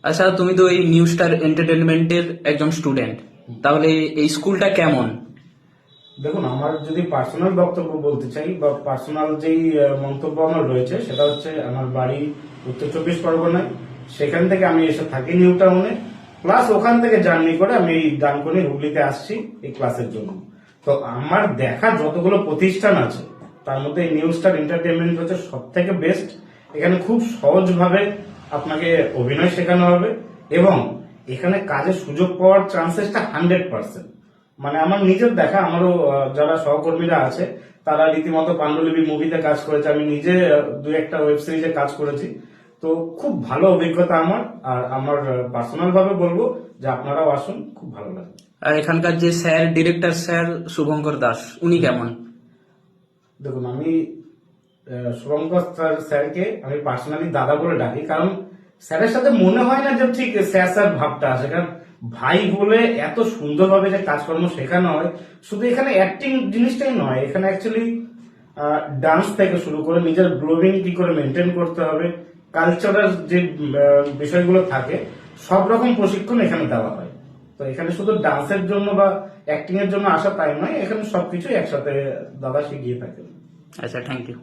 আচ্ছা, তুমি তো এই নিউ স্টার এন্টারটেনমেন্টের একজন স্টুডেন্ট, তাহলে এই স্কুলটা কেমন? দেখুন, আমার যদি পার্সোনাল বক্তব্য বলতে চাই বা পার্সোনাল যেই মন্তব্য আমার রয়েছে, সেটা হচ্ছে আমার বাড়ি উত্তর চব্বিশ পরগনায়। সেখান থেকে আমি এসে থাকি নিউ টাউনে, প্লাস ওখান থেকে জার্নি করে আমি এই ডানকুনি হুগলিতে আসছি এই ক্লাসের জন্য। তো আমার দেখা যতগুলো প্রতিষ্ঠান আছে তার মধ্যে এই নিউ স্টার এন্টারটেনমেন্ট হচ্ছে সব থেকে বেস্ট। এখানে খুব সহজভাবে আপনাকে অভিনয় শেখানো হবে এবং এখানে কাজের সুযোগ পাওয়ার চান্সেসটা 100%। মানে আমার নিজের দেখা, আমারও যারা সহকর্মীরা আছে তারা রীতিমতো পাণ্ডুলিপি মুভিতে কাজ করেছে, আমি নিজে দু একটা ওয়েব সিরিজে কাজ করেছি। তো খুব ভালো অভিজ্ঞতা আমার। আর আমার পার্সোনাল ভাবে বলবো যে আপনারাও আসুন, খুব ভালো লাগবে। আর এখানকার যে sir, director sir Shubhankar Das, উনি কেমন? দেখুন, আমি শুভঙ্কর স্যারকে আমি পার্সোনালি দাদা বলে ডাকি, কারণ স্যারের সাথে মনে হয় না যে ঠিক স্যার স্যার ভাবটা আসে, কারণ ভাই বলে এত সুন্দরভাবে যে কাজকর্ম শেখানো হয়। শুধু এখানে অ্যাক্টিং জিনিসটাই নয়, এখানে অ্যাকচুয়ালি ডান্স থেকে শুরু করে নিজের গ্লোবিং কি করে মেনটেন করতে হবে, কালচারাল যে বিষয়গুলো থাকে, সব রকম প্রশিক্ষণ এখানে দেওয়া হয়। তো এখানে শুধু ডান্সের জন্য বা অ্যাক্টিং এর জন্য আসা তাই নয়, এখানে সবকিছুই একসাথে দাদা শিখিয়ে থাকেন। আচ্ছা, থ্যাংক ইউ।